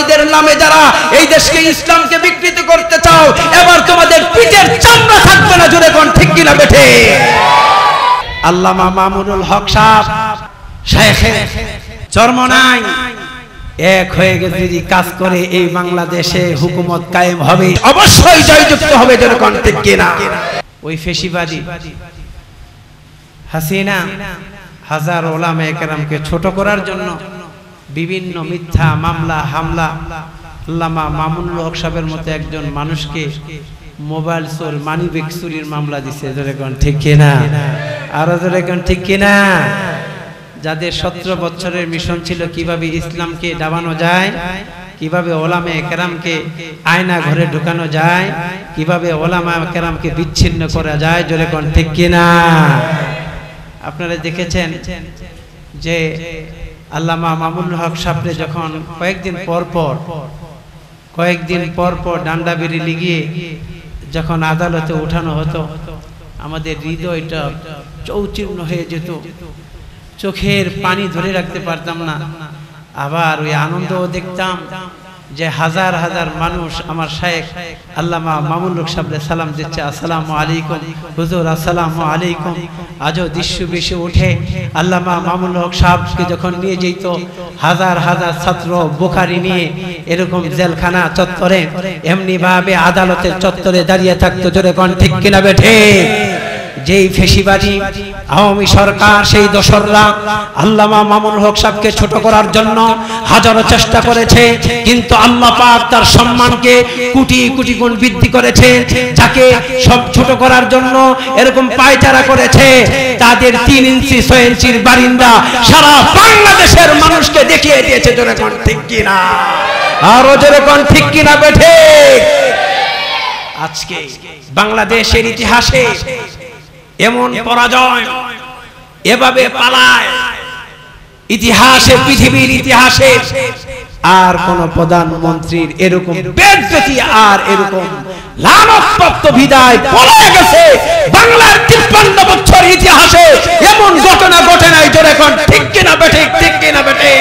ওলিদের নামে যারা এই দেশকে ইসলামকে বিকৃত করতে চাও, এবার তোমাদের পিঠের চামড়া থাকবে না। জোরে কোন ঠিক কিনা বেঠে? আল্লামা মামুনুল হক সাহেব শেখে চরমনাই এক হয়ে গেছে, যদি কাজ করে এই বাংলাদেশে হুকুমত কায়েম হবে, অবশ্যই জয়যুক্ত হবে। জোরে কোন ঠিক কিনা? ওই ফেসিবাদী হাসিনা হাজার ওলামায়ে কেরামকে ছোট করার জন্য বিভিন্ন মিথ্যা মামলা হামলা, আল্লামা মামুনুল হক সাহেবের মতো একজন মানুষকে মোবাইল চোর মানিব্যাগ চুরির মামলা দিছে। জোরে কোন ঠিক কিনা? আরো জোরে কোন ঠিক কিনা? যাদের 17 বছরের মিশন ছিল কিভাবে ইসলামকে দাবানো যায়, কিভাবে ওলামায়ে কেরামকে আয়না ঘরে ঢুকানো যায়, কিভাবে ওলামায়ে কেরামকে বিচ্ছিন্ন করা যায়। জোরে কোন ঠিক কিনা? আপনারা দেখেছেন যে আল্লামা মামুনুল হক সাহেবকে যখন কয়েকদিন পর পর ডান্ডা বেরি লিগিয়ে যখন আদালতে উঠানো হতো, আমাদের হৃদয়টা চৌচিন্ন হয়ে যেত, চোখের পানি ধরে রাখতে পারতাম না। আবার ওই আনন্দও দেখতাম যে হাজার হাজার মানুষ আমার শায়েখ আল্লামা মামুনুল হক সাহেবকে সালাম দিচ্ছে, আসসালামু আলাইকুম হুজুর, আসসালামু আলাইকুম। আজও দৃশ্য বেশি ওঠে, আল্লামা মামুনুল হক সাহেবকে যখন নিয়ে যেত হাজার হাজার ছাত্র বুখারি নিয়ে এরকম জেলখানা চত্বরে, এমনি ভাবে আদালতের চত্বরে দাঁড়িয়ে থাকতো। জোরে কোন ঠিক কিনা বেঠে? যেই ফেসিবাদী আওয়ামী সরকার, সেই দোসররা আল্লামা মামুনুল হক সাহেবকে ছোট করার জন্য হাজারো চেষ্টা করেছে, কিন্তু আল্লাহ পাক তার সম্মানকে কোটি কোটি গুণ বৃদ্ধি করেছে। যাকে সব ছোট করার জন্য এরকম পায়চারা করেছে, তাদের 3 ইঞ্চি 6 ইঞ্চির বারিন্দা সারা বাংলাদেশের মানুষকে দেখিয়ে দিয়েছে। জোরে কোন ঠিক কিনা? আরো জোরে কোন ঠিক কিনা বেঠে? আজকে বাংলাদেশের ইতিহাসে এমন পরাজয় এভাবে পালায় ইতিহাসে, পৃথিবীর ইতিহাসে আর কোন প্রধানমন্ত্রীর এরকম বেজ্জতি আর এরকম লানতপ্রাপ্ত বিদায় পড়ে গেছে বাংলার 53 বছর ইতিহাসে। এমন ঘটনা ঘটে নাই। জোরে কোন ঠিক কিনা বেঠে? ঠিক কিনা বেঠে?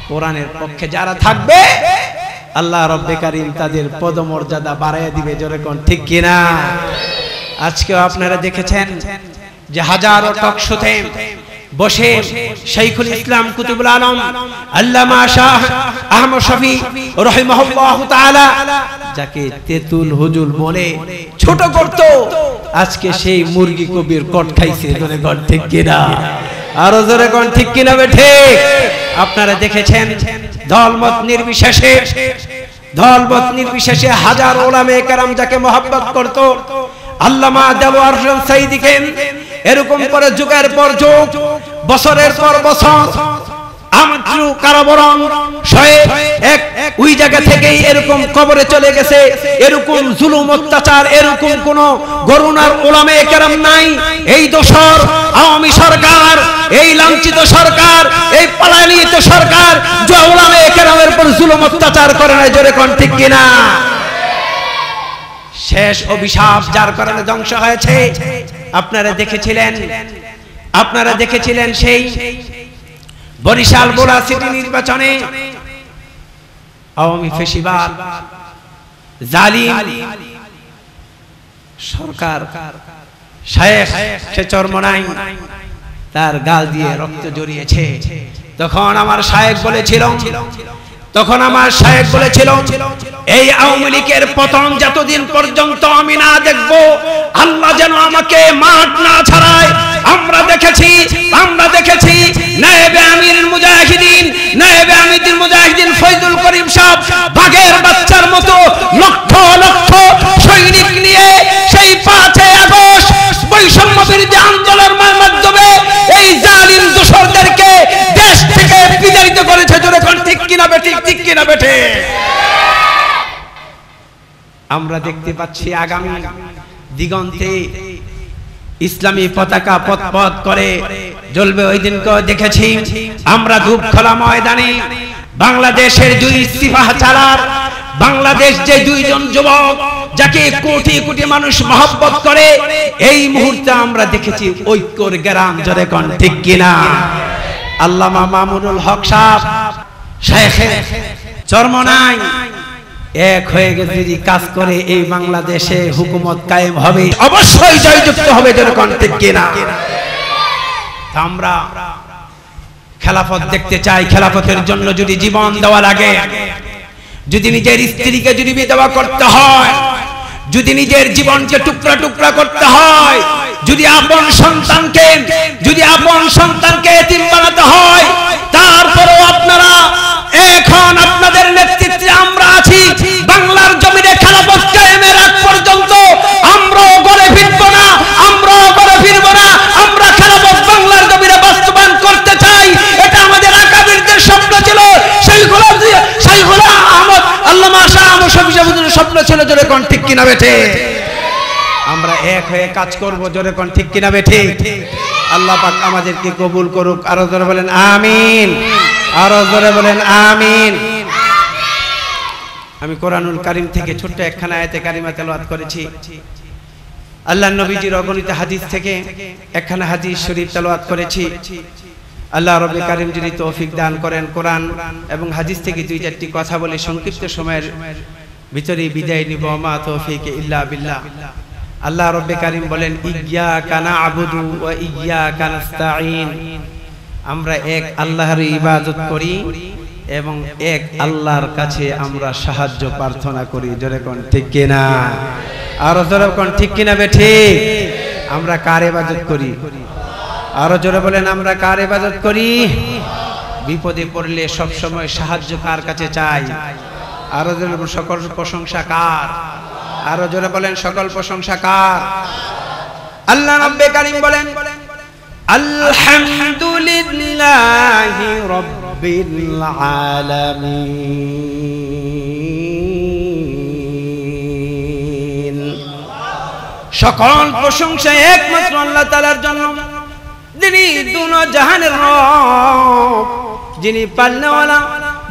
কোরআনের পক্ষে যারা থাকবে আল্লাহ রব্বে কারীম তাদের পদমর্যাদা বাড়াইয়া দিবে। জোরে কোন ঠিক কিনা? আজকে আপনারা দেখেছেন যে হাজারো টক শোতে বসে শাইখুল ইসলাম কুতুবুল আলম আল্লামা শাহ আহমদ শফি রাহিমাহুল্লাহু তাআলা, যাকে তেতুল হুজুর বলে ছোট করত, আজকে সেই মুরগি কবির কট খাইছে। জোরে কোন ঠিক কিনা? আরো জোরে কোন ঠিক কিনা বেঠে? আপনারা দেখেছেন দলমত নির্বিশেষে হাজার ওলামায়ে কেরাম যাকে মহব্বত করত, আল্লামা দেওয়ার হোসেন সাইদিকে এরকম করে যুগের পর যুগ, বছরের পর বছর আমৃত্যু কারাবরণ সয়ে ওই জায়গা থেকেই এরকম কবরে চলে গেছে। এরকম জুলুম অত্যাচার, এরকম কোন গরুনার ওলামায়ে কেরাম নাই। এই দোসর আওয়ামী সরকার, এই লাঞ্ছিত সরকার, এই পলায়নিত সরকার যে ওলামায়ে কেরামের উপর জুলুম অত্যাচার করে নাই। জোরে কোন ঠিক কিনা? শেষ অভিশাপ যার কারণে ধ্বংস হয়েছে। আপনারা দেখেছিলেন সেই বরিশাল বোরা সিটি নির্বাচনে আওয়ামী ফেসিবাদ জালিম সরকার শায়েখ সে চরমনাই তার গাল দিয়ে রক্ত জড়িয়েছে। তখন আমার শায়েখ বলেছিল এই আওয়ামী লীগের পতন যতদিন পর্যন্ত আমি না দেখব, আল্লাহ যেন আমাকে মাঠ না ছাড়ায়। আমরা দেখেছি নায়েবে আমিরুল মুজাহিদিন ফয়জুল করিম সাহেব বাঘের বাচ্চার মতো লক্ষ লক্ষ সৈনিক নিয়ে সেই 5 আগস্ট বৈষম্য বিরোধী আন্দোলনের মাধ্যমে এই জালিম দোসরদেরকে দেশ থেকে বিতাড়িত করেছে। জোরে কোন ঠিক কিনা বেঠে? ঠিক কিনা বেঠে? আমরা দেখতে পাচ্ছি আগামী দিগন্তে ইসলামী পতাকা পথ করে জ্বলবে। ওই দিনকে দেখেছি আমরা ধূপখোলা ময়দানে বাংলাদেশের 2 সিপাহ চালার, বাংলাদেশ যে 2 জন যুবক যাকে কোটি কোটি মানুষ মহব্বত করে, এই মুহূর্তে আমরা দেখেছি ঐক্যর গ্রাম। জোরে কোন ঠিক কিনা? আল্লামা মামুনুল হক সাহেব শেখে চরমনাই এক হয়ে গেছে যদি কাজ করে এই বাংলাদেশে হুকুমত কায়েম হবে, অবশ্যই জয়যুক্ত হবে, যেরকম ঠিক কিনা। আমরা খেলাফত দেখতে চাই, খেলাফতের জন্য যদি জীবন দেওয়া লাগে, যদি নিজের স্ত্রীকে যদি বিধবা করতে হয়, যদি নিজের জীবনকে টুকরা টুকরা করতে হয়, যদি আপন সন্তানকে এতিম বানাতে হয়, তারপরেও আপনারা এখন আপনাদের নেতৃত্বে আমরা আছি। বাংলার জমিনে খেলাফত কায়েমের আগ পর্যন্ত আমরাও গলে ফিরব না, আমরা খেলাফত বাংলার জমিনে বাস্তবায়ন করতে চাই। এটা আমাদের আকাবিরদের স্বপ্ন ছিল, শাইখুল আহমদ আল্লামা শাহ আহমদ শফি সাহেবের স্বপ্ন ছিল, জোরে কোন ঠিক কিনা বেঠে। আমরা এক হয়ে কাজ করব, জোরে কোন ঠিক কিনা বেঠে। আল্লাহ পাক আমাদেরকে কবুল করুক। আরো জোরে বলেন আমিন, আরো জোরে বলেন আমিন। আমি কোরআনুল কারীম থেকে ছোট্ট একখানা আয়াতে কারিমা তেলাওয়াত করেছি। আল্লাহর নবীজির অগণিত হাদিস থেকে একখানা হাদিস শরীফ তেলাওয়াত করেছি। আল্লাহ রাব্বুল কারীম যদি তৌফিক দান করেন, কোরআন এবং হাদিস থেকে দুই চারটি কথা বলে সংক্ষিপ্ত সময়ের ভিতরে বিদায় নিব। মা তৌফিক ইল্লা বিল্লাহ। আল্লাহ রাব্বুল কারীম বলেন, ইয়্যাকা না'বুদু ওয়া ইয়্যাকা নাস্তাঈন। আমরা এক আল্লাহর ইবাদত করি এবং এক আল্লাহর কাছে আমরা সাহায্য প্রার্থনা করি, জোরে কোন ঠিক কিনা। আরো জোরে কোন ঠিক কিনা বেঠি। আমরা কার ইবাদত করি? আরো জোরে বলেন, আমরা কার ইবাদত করি? বিপদে পড়লে সব সময় সাহায্য কার কাছে চাই? আরো জোরে সকল প্রশংসা কার? আরো জোরে বলেন, সকল প্রশংসা কার? আল্লাহ রাব্বুল কারীম বলেন, আলহামদুলিল্লাহি রাব্বিল আলামিন। সকল প্রশংসা একমাত্র আল্লাহ তাআলার জন্য, যিনি দুনো জাহানের রব, যিনি পালনেওয়ালা।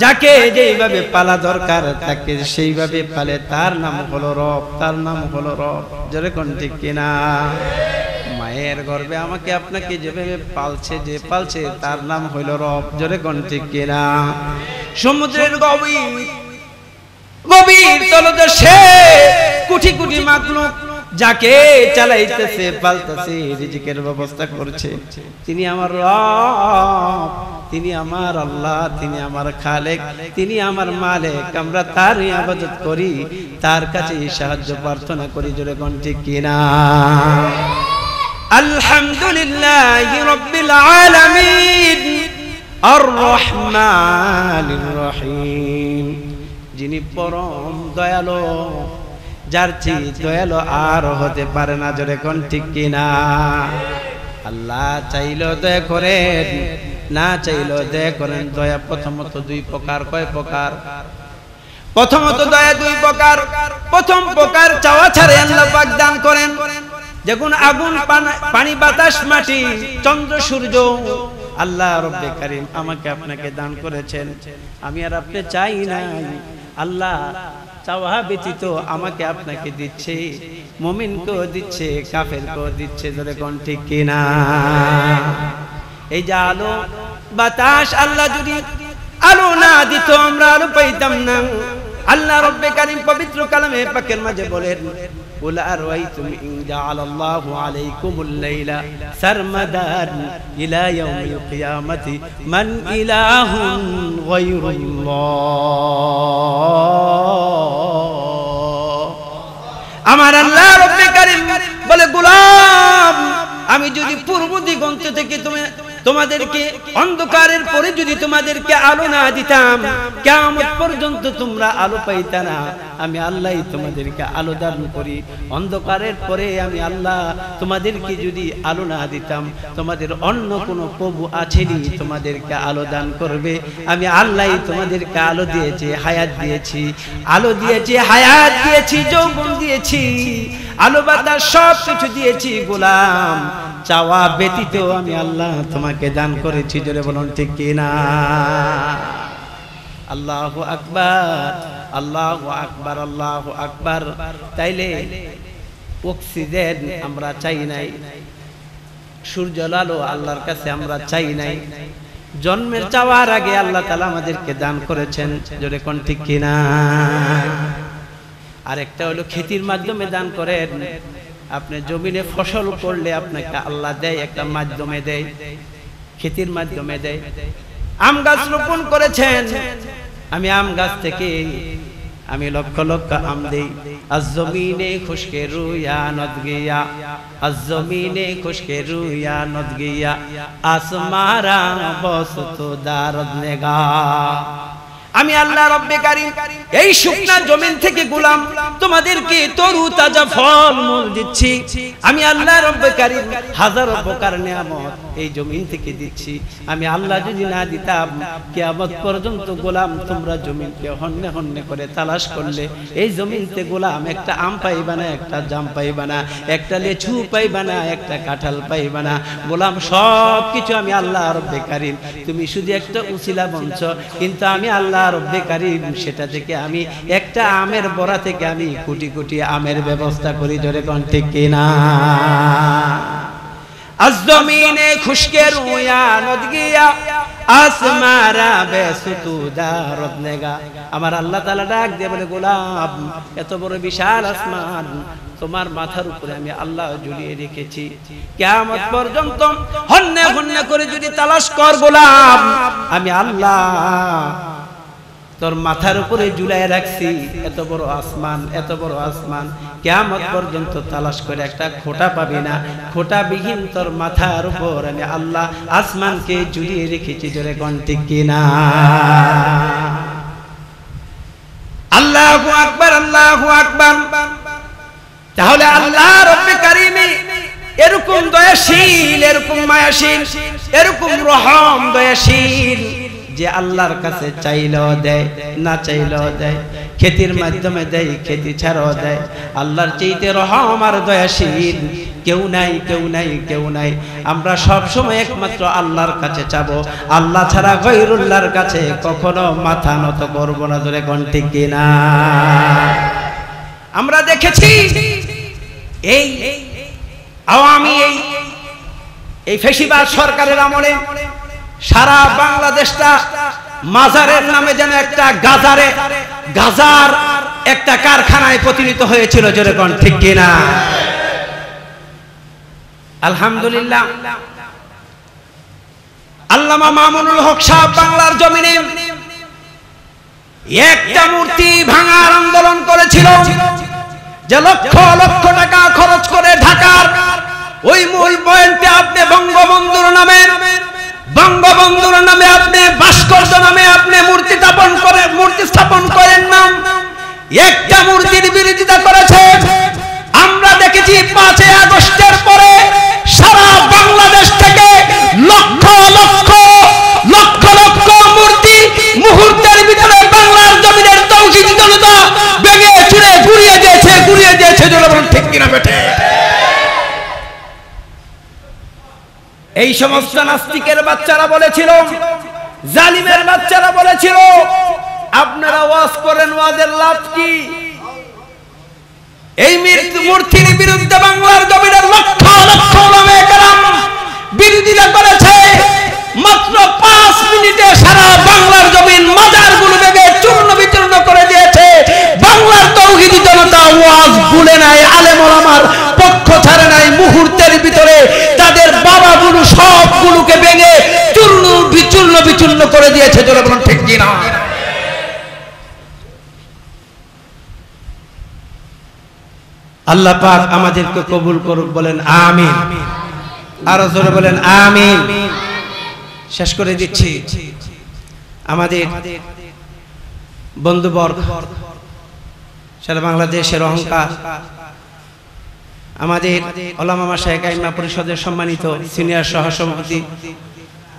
যাকে যেইভাবে পালা দরকার তাকে সেইভাবে পালে, তার নাম হলো রব, তার নাম হলো রব, জোরে কোন ঠিক কিনা। মায়ের গর্ভে আমাকে আপনাকে যেভাবে পালছে, যে পালছে তার নাম হইল রব, জোরে কোন ঠিক কিনা। সমুদ্রের গভীর তলদেশে কোটি কোটি মাখলুক যাকে চালাইতেছে, পালতেছে, রিজিকের ব্যবস্থা করছে, তিনি আমার রব, তিনি আমার আল্লাহ, তিনি আমার খালেক, তিনি আমার মালিক। আমরা তার ইবাদত করি, তার কাছে সাহায্য প্রার্থনা করি, জোরে কোন ঠিক কিনা। আলহামদুলিল্লাহি রাব্বিল আলামিন আর রহমানির রহিম। যিনি পরম দয়ালু, যার চেয়ে দয়ালু আর হতে পারে না, জোরে কোন ঠিক কিনা। আল্লাহ চাইলেও দয়া করেন, না চাইলেও দয়া করেন। দয়া প্রথমত দুই প্রকার। কয় প্রকার? প্রথমত দয়া দুই প্রকার। প্রথম প্রকার চাওয়া ছাড়ে আল্লাহ পাক দান করেন। যখন আগুন, পানি, বাতাস, মাটি, চন্দ্র, সূর্য আল্লাহ রাব্বুল কারীম আমাকে আপনাকে দান করেছেন, আমি আর আপনি চাই নাই। আল্লাহ চাওয়া ব্যতীত আমাকে আপনাকে দিচ্ছে, মুমিনকেও দিচ্ছে, কাফেরকেও দিচ্ছে, জোরে কোন ঠিক কিনা। এই যে আলো বাতাস, আল্লাহ যদি আলো না দিত আমরা আলো পাইতাম না। আল্লাহ রাব্বুল কারীম পবিত্র কালামে পাকের মাঝে বলেন, قل أرأيتم إن جعل الله عليكم الليل سرمدا إلى يوم القيامة من إله غير الله। আমার আল্লাহ রাব্বুল কারীম বলে, গোলাম, আমি যদি পূর্ব দিগন্ত থেকে তোমাদেরকে অন্ধকারের পরে যদি তোমাদেরকে আলো না দিতাম, কিয়ামত পর্যন্ত তোমরা আলো পাইতা না। আমি আল্লাহই তোমাদেরকে আলো দান করি। অন্ধকারের পরে আমি আল্লাহ তোমাদেরকে যদি আলো না দিতাম, তোমাদের অন্য কোনো প্রভু আছেনি তোমাদেরকে আলো দান করবে? আমি আল্লাহই তোমাদেরকে আলো দিয়েছি, হায়াত দিয়েছি, আলো দিয়েছি, হায়াত দিয়েছি, যৌবন দিয়েছি, আলো বাতাস সব কিছু দিয়েছি। গোলাম, চাওয়া ব্যতীত আমি আল্লাহ তোমাকে দান করেছি, জোরে বলুন ঠিক কিনা। আল্লাহু আকবার, আল্লাহু আকবার, আল্লাহু আকবার। তাইলে অক্সিজেন আমরা চাই নাই, সূর্যের আলো আল্লাহর কাছে আমরা চাই নাই, জন্মের চাওয়ার আগে আল্লাহ তাআলা আমাদেরকে দান করেছেন, জোরে কোন ঠিক কিনা। আরেকটা হলো খেতির মাধ্যমে দান করেন। আপনি জমিনে ফসল করলে আপনাকে আল্লাহ দেয়, একটা মাধ্যমে দেয়, খেতির মাধ্যমে দেয়। আম গাছ রোপণ করেছেন, আমি আম গাছ থেকে আমি লক্ষ লক্ষ আম দেই। আজ-জমিনে খুশকে রুয়া নদ গিয়া, আজ-জমিনে খুশকে রুয়া নদ গিয়া, আসমারা বসত দারদ নেগা। আমি আল্লাহ রব্বে কারীম এই শুকনা জমিন থেকে গোলাম তোমাদেরকে তরু তাজা ফল মূল দিচ্ছি। আমি আল্লাহ রব্বে কারীম হাজারো প্রকার নিয়ামত এই জমিন থেকে দিচ্ছি। আমি আল্লাহ যদি না দিতাম, কিয়ামত পর্যন্ত গোলাম তোমরা জমিনকে হন্নে হন্নে করে তালাশ করলে এই জমিনতে গোলাম একটা আম পাইবা না, একটা জাম পাইবা না, একটা লেচু পাইবা না, একটা কাঁঠাল পাইবা না। গোলাম সব কিছু আমি আল্লাহ রব্বে কারীম, তুমি শুধু একটা উসিলা বঞ্চ, কিন্তু আমি আল্লাহ রব্বে কারীম সেটা থেকে আমি একটা আমের বড়া থেকে আমি কোটি কোটি আমের ব্যবস্থা করি, জোরে কোন ঠিক কিনা। আজ-জমিনে খুশকে রুয়া নদ গিয়া, আসমারা বেসুতু দারদ নেগা। আমার আল্লাহ তাআলা ডাক দিয়ে বলে, গোলাম এত বড় বিশাল আসমান তোমার মাথার উপরে আমি আল্লাহ ঝুলিয়ে রেখেছি। কিয়ামত পর্যন্ত হন্নে হন্নে করে যদি তালাশ কর গোলাম, আমি আল্লাহ তোর মাথার উপরে ঝুলায় রাখছি এত বড় আসমান, এত বড় আসমান। কিয়ামত পর্যন্ত তালাশ করে একটা খোঁটা পাবি না, খোঁটা বিহীন তোর মাথার উপর আমি আল্লাহ আসমানকে ঝুলিয়ে রেখেছি, জোরে কোন ঠিক কিনা। আল্লাহু আকবার, আল্লাহু আকবার। তাহলে আল্লাহ রব্বে কারীম এরকম দয়াশীল, এরকম মায়াশীল, এরকম রহম দয়াশীল যে আল্লাহর কাছে চাইলেও দেয়, না চাইলেও দেয়, খেতির মাধ্যমে দেয়, খেতি ছাড়াও দেয়। আল্লাহর চাইতে রহম আর দয়াশীল কেউ নাই, কেউ নাই, কেউ নাই। আমরা সব সময় একমাত্র আল্লাহর কাছে চাবো, আল্লাহ ছাড়া গায়রুল্লাহর কাছে কখনো মাথা নত করব না, ধরে কোন ঠিক কিনা। আমরা দেখেছি এই আওয়ামী এই ফেসিবাদ সরকারের আমলে সারা বাংলাদেশটা মাজারের নামে যেন একটা গাজার একটা কারখানায় পরিণত হয়েছিল, জোরে কোন ঠিক কিনা। আলহামদুলিল্লাহ, আল্লামা মামুনুল হক সাহেব বাংলার জমিনে একটা মূর্তি ভাঙার আন্দোলন করেছিল, যে লক্ষ লক্ষ টাকা খরচ করে ঢাকার ওই মূল পয়েন্টে আপনি বঙ্গবন্ধুর নামে আপনি ভাস্কর্য নামে আপনি মূর্তি স্থাপন করেন না, একটা মূর্তির বিরোধিতা করেছে। আমরা দেখেছি 5 আগস্টের পরে সারা বাংলাদেশ থেকে লক্ষ লক্ষ লক্ষ লক্ষ মূর্তি মুহূর্তের ভিতরে বাংলার জমিনের তৌহিদি জনতা ভেঙে চুরে গুড়িয়ে দিয়েছে, জনগণ ঠিক কিনা বেঠে। এই সমস্ত নাস্তিকের বাচ্চারা বলেছিল, জালিমের বাচ্চারা বলেছিল, আপনারা ওয়াজ করেন, ওয়াজের লাভ কি? এই মূর্তির বিরুদ্ধে বাংলার জমিনের লক্ষ লক্ষ উলামায়ে কেরাম বিরোধিতা করেছে। মাত্র 5 মিনিটে সারা বাংলার জমিন মাজারগুলো ভেঙে চূর্ণ বিচূর্ণ করে দিয়েছে। বাংলার তৌহিদি জনতা ওয়াজ ভুলে নাই, আলেম ওলামার পক্ষ ছাড়ে নাই। মুহূর্তের ভিতরে তাদের বাবাগুলো সবগুলোকে ভেঙে চূর্ণ করে দিয়েছে, জনগণ ঠিক কিনা। আল্লাহ পাক আমাদেরকে কবুল করুক, বলেন আমিন। আরো জোরে বলেন আমিন। শেষ করে দিচ্ছি। আমাদের বন্ধুবর্গ, সারা বাংলাদেশের অহংকার, আমাদের ওলামা মাশায়েখ আইম্মা পরিষদের সম্মানিত সিনিয়র সহসভাপতি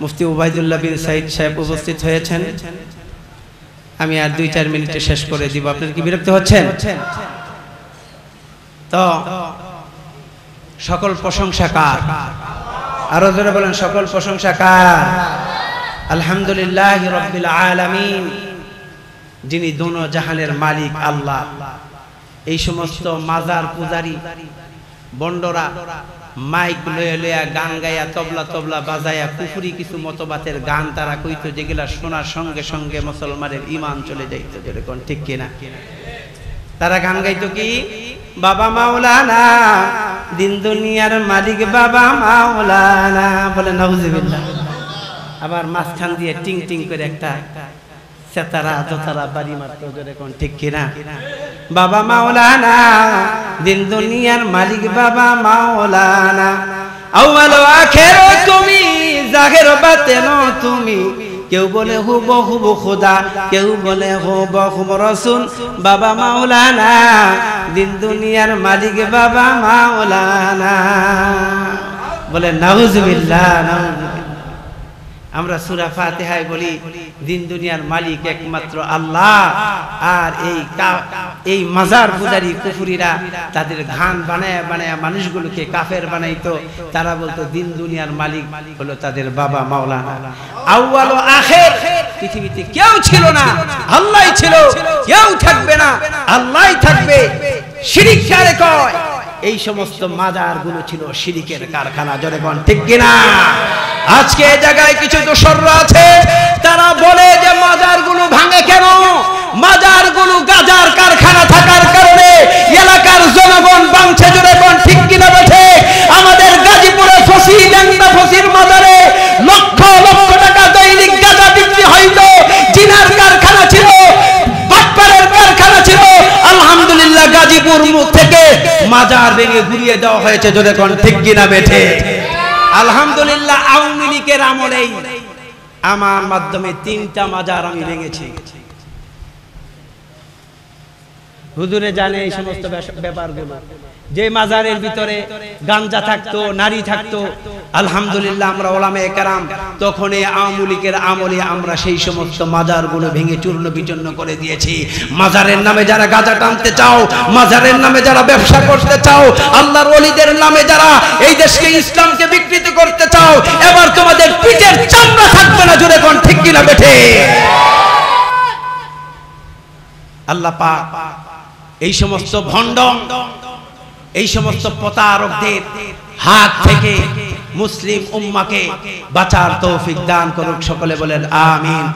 মুফতি উবাইদুল্লাহ বিন সাইদ সাহেব উপস্থিত হয়েছেন। আমি আর 2-4 মিনিটে শেষ করে দিব। আপনারা কি বিরক্ত হচ্ছেন? তো সকল প্রশংসা কার? আরো জোরে বলেন, সকল প্রশংসা কার? আলহামদুলিল্লাহি রাব্বিল আলামিন, যিনি দোনো জাহানের মালিক আল্লাহ। এই সমস্ত মাজার পূজারী বন্ডরা মাইক লয়ে লইয়া গান গাইয়া তবলা তবলা বাজাইয়া কুফরি কিছু মতবাতের গান তারা কইতো, যেগুলা শোনার সঙ্গে সঙ্গে মুসলমানের ঈমান চলে যাইত। যেরকম ঠিক কিনা? তারা গান গাইতো কি, বাবা মাওলানা দিন দুনিয়ার মালিক বাবা মাওলানা, বলে নাউজুবিল্লাহ। আবার মাঝখান দিয়ে টিং টিং করে একটা সেতারা দোতারা বাড়ি মারতো। যেরকম ঠিক কিনা? বাবা মাওলানা দিন দুনিয়ার মালিক বাবা মাওলানা, আউয়াল ও আখির তুমি, জাহির বাতিন তুমি, কেউ বলে হুবহু খোদা, কেউ বলে হুবহু রাসূল, বাবা মাওলানা দিন দুনিয়ার মালিক বাবা মাওলানা। বলে নাউজুবিল্লাহ, নাউজুবিল্লাহ। আমরা সূরা ফাতিহায় বলি দিন দুনিয়ার মালিক একমাত্র আল্লাহ। আর এই মাজার পূজারী কুফরিরা তাদের গান বানায় বানায় মানুষগুলোকে কাফের বানাইতো। তারা বলতো দিন দুনিয়ার মালিক হলো তাদের বাবা মাওলানা। আউয়াল ও আখির পৃথিবীতে কেউ ছিল না, আল্লাহই ছিল, কেউ থাকবে না, আল্লাহই থাকবে। শিরিক কারে কয়? এই সমস্ত মাজারগুলো ছিল শিরিকের কারখানা। জোরে কোন ঠিক কিনা? আজকে এই জায়গায় কিছু দোসররা আছে, তারা বলে যে মাজারগুলো ভাঙে কেন? মাজারগুলো গাজার কারখানা থাকার কারণে এলাকার জনগণ ভাঙছে। জোরে কোন ঠিক কিনা? বলছে আমাদের গাজীপুরে ফসি ল্যাংড়া ফসির মাজারে লক্ষ লক্ষ টাকা দৈনিক গাঁজা বিক্রি হইতো। জিনার কারখানা ছিল, বাটপারের কারখানা ছিল। আলহামদুলিল্লাহ গাজীপুর মুখ থেকে মাজার ভেঙে ঘুরিয়ে দেওয়া হয়েছে। জোরে কোন ঠিক কিনা? বেঠে আলহামদুলিল্লাহ আওয়ামী লীগের আমলেই আমার মাধ্যমে 3টা মাজার আমি ভেঙেছি। হুজুরে জানে এই সমস্ত ব্যাপারগুলো। যে মাজারের ভিতরে গাঞ্জা থাকতো, নারী থাকতো, আলহামদুলিল্লাহ আমরা ওলামায়ে কেরাম তখন এই আওয়ামী লীগের আমলে আমরা সেই সমস্ত মাজারগুলো ভেঙে চূর্ণ বিচূর্ণ করে দিয়েছি। মাজারের নামে যারা গাঁজা টানতে চাও, মাজারের নামে যারা ব্যবসা করতে চাও, আল্লাহর ওলিদের নামে যারা এই দেশকে ইসলামকে বিকৃত করতে চাও, এবার তোমাদের পিঠের চামড়া থাকবে না। জোরে কোন ঠিক কিনা? বেঠে আল্লাহ পাক এই সমস্ত ভণ্ড, এই সমস্ত প্রতারকদের হাত থেকে মুসলিম উম্মাকে বাঁচার তৌফিক দান করুক। সকলে বলেন আমিন।